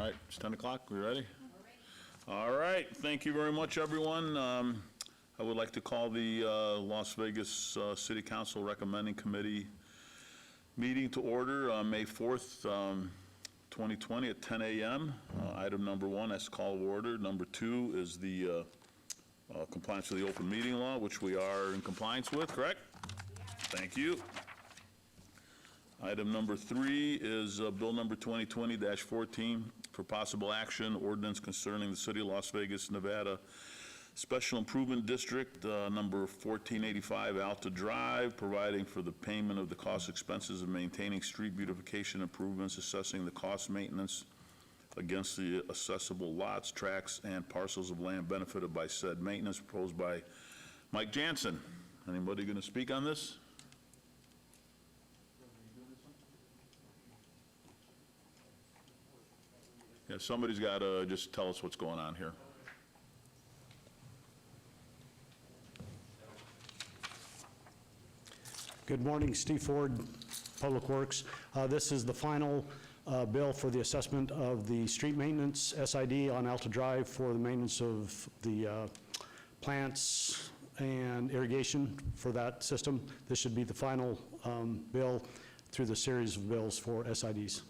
right, it's 10 o'clock. We ready? All right. Thank you very much, everyone. I would like to call the Las Vegas City Council Recommending Committee meeting to order on May 4th, 2020 at 10 a.m. Item number 1, that's call of order. Number 2 is the compliance with the open meeting law, which we are in compliance with, correct? Thank you. Item number 3 is bill number 2020-14 for possible action, ordinance concerning the City of Las Vegas, Nevada Special Improvement District, number 1485 Alta Drive, providing for the payment of the cost expenses of maintaining street beautification improvements, assessing the cost maintenance against the accessible lots, tracts, and parcels of land benefited by said maintenance, proposed by Mike Jansen. Anybody going to speak on this? Yeah, somebody's got to just tell us what's going on here. Good morning, Steve Ford, Public Works. This is the final bill for the assessment of the street maintenance SID on Alta Drive for the maintenance of the plants and irrigation for that system. This should be the final bill through the series of bills for SIDs.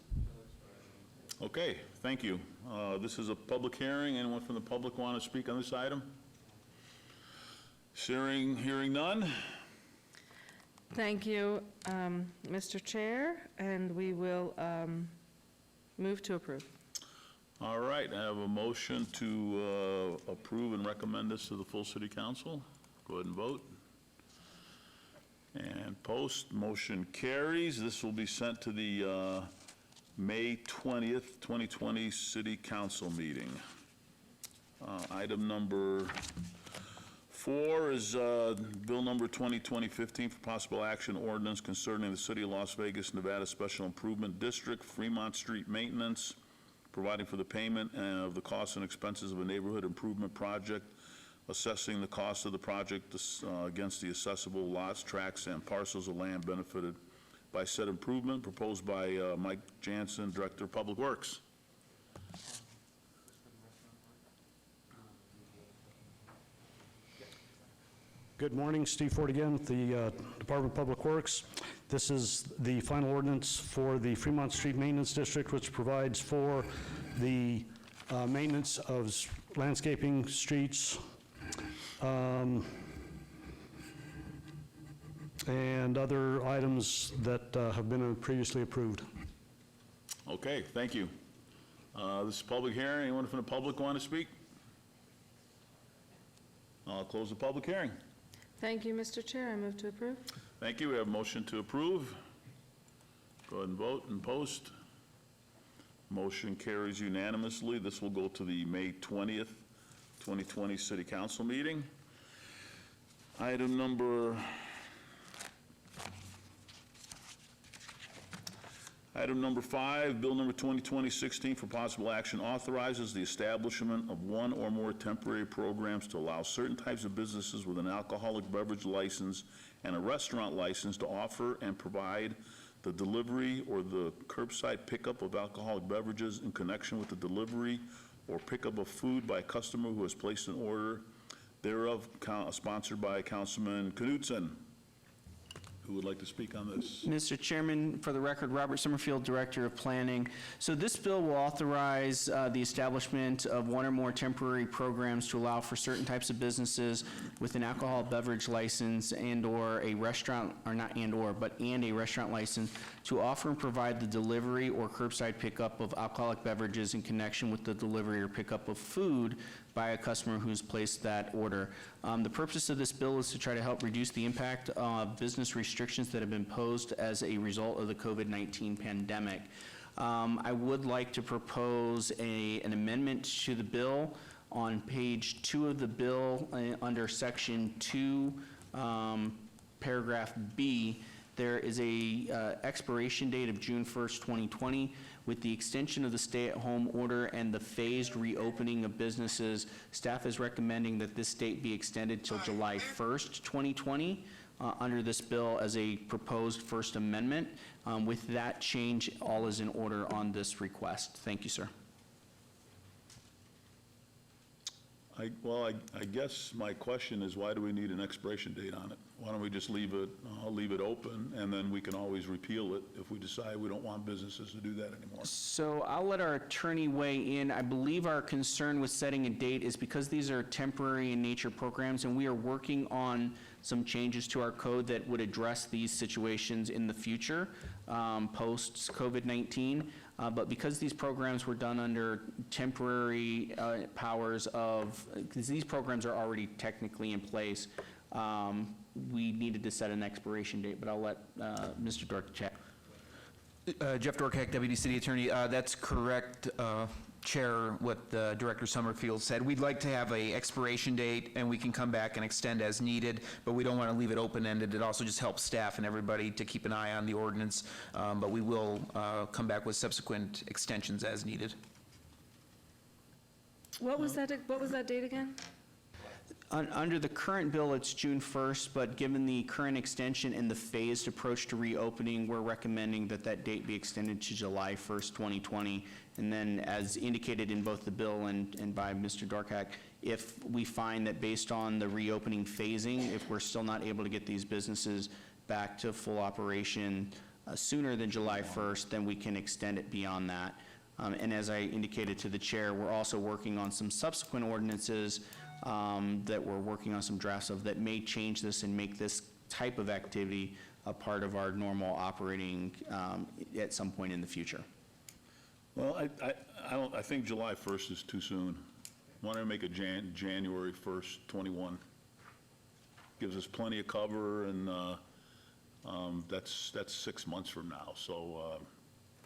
Okay, thank you. This is a public hearing. Anyone from the public want to speak on this item? Hearing none. Thank you, Mr. Chair, and we will move to approve. All right, I have a motion to approve and recommend this to the full City Council. Go ahead and vote. And post, motion carries. This will be sent to the May 20th, 2020 City Council meeting. Item number 4 is bill number 2020-15 for possible action, ordinance concerning the City of Las Vegas, Nevada Special Improvement District, Fremont Street maintenance, providing for the payment of the costs and expenses of a neighborhood improvement project, assessing the cost of the project against the accessible lots, tracts, and parcels of land benefited by said improvement, proposed by Mike Jansen, Director of Public Works. Good morning, Steve Ford again with the Department of Public Works. This is the final ordinance for the Fremont Street Maintenance District, which provides for the maintenance of landscaping, streets, and other items that have been previously approved. Okay, thank you. This is a public hearing. Anyone from the public want to speak? I'll close the public hearing. Thank you, Mr. Chair. I move to approve. Thank you. We have a motion to approve. Go ahead and vote and post. Motion carries unanimously. This will go to the May 20th, 2020 City Council meeting. Item number 5, bill number 2020-16 for possible action, authorizes the establishment of one or more temporary programs to allow certain types of businesses with an alcoholic beverage license and a restaurant license to offer and provide the delivery or the curbside pickup of alcoholic beverages in connection with the delivery or pickup of food by a customer who has placed an order thereof, sponsored by Councilman Knudsen. Who would like to speak on this? Mr. Chairman, for the record, Robert Summerfield, Director of Planning. So this bill will authorize the establishment of one or more temporary programs to allow for certain types of businesses with an alcohol beverage license and or a restaurant, or not and or, but and a restaurant license to offer and provide the delivery or curbside pickup of alcoholic beverages in connection with the delivery or pickup of food by a customer who's placed that order. The purpose of this bill is to try to help reduce the impact of business restrictions that have been posed as a result of the COVID-19 pandemic. I would like to propose an amendment to the bill on page 2 of the bill under section 2, paragraph B. There is a expiration date of June 1st, 2020. With the extension of the stay-at-home order and the phased reopening of businesses, staff is recommending that this date be extended till July 1st, 2020, under this bill as a proposed First Amendment. With that change, all is in order on this request. Thank you, sir. I guess my question is, why do we need an expiration date on it? Why don't we just leave it open, and then we can always repeal it if we decide we don't want businesses to do that anymore? So I'll let our attorney weigh in. I believe our concern with setting a date is because these are temporary in nature programs, and we are working on some changes to our code that would address these situations in the future, post-COVID-19. But because these programs were done under temporary powers of, because these programs are already technically in place, we needed to set an expiration date, but I'll let Mr. Dork check. Jeff Dorkak, Deputy City Attorney. That's correct, Chair, what Director Summerfield said. We'd like to have a expiration date, and we can come back and extend as needed, but we don't want to leave it open-ended. It also just helps staff and everybody to keep an eye on the ordinance, but we will come back with subsequent extensions as needed. What was that date again? Under the current bill, it's June 1st, but given the current extension and the phased approach to reopening, we're recommending that that date be extended to July 1st, 2020. And then, as indicated in both the bill and by Mr. Dorkak, if we find that based on the reopening phasing, if we're still not able to get these businesses back to full operation sooner than July 1st, then we can extend it beyond that. And as I indicated to the chair, we're also working on some subsequent ordinances that we're working on some drafts of that may change this and make this type of activity a part of our normal operating at some point in the future. Well, I think July 1st is too soon. Why don't we make it January 1st, 21? Gives us plenty of cover, and that's 6 months from now. So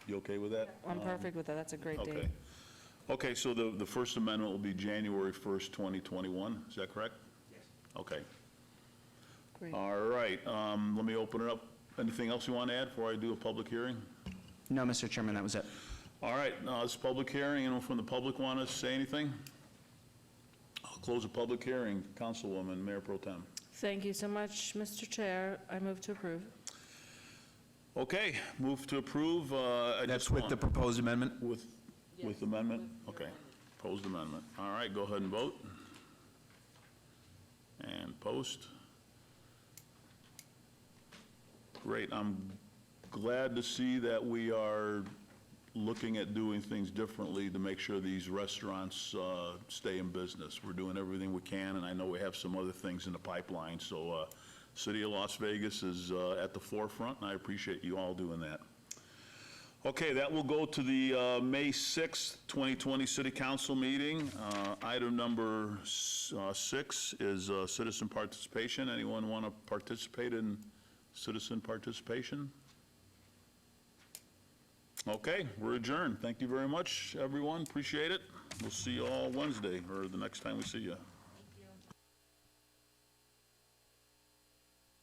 you okay with that? I'm perfect with that, that's a great date. Okay. Okay, so the First Amendment will be January 1st, 2021, is that correct? Yes. Okay. Great. All right, let me open it up. Anything else you want to add before I do a public hearing? No, Mr. Chairman, that was it. All right, this public hearing, anyone from the public want to say anything? I'll close the public hearing. Councilwoman, Mayor Pro Tem. Thank you so much, Mr. Chair. I move to approve. Okay, move to approve. That's with the proposed amendment? With amendment? Okay, proposed amendment. All right, go ahead and vote. And post. Great, I'm glad to see that we are looking at doing things differently to make sure these restaurants stay in business. We're doing everything we can, and I know we have some other things in the pipeline. So City of Las Vegas is at the forefront, and I appreciate you all doing that. Okay, that will go to the May 6th, 2020 City Council meeting. Item number 6 is citizen participation. Anyone want to participate in citizen participation? Okay, we're adjourned. Thank you very much, everyone. Appreciate it. We'll see you all Wednesday, or the next time we see you.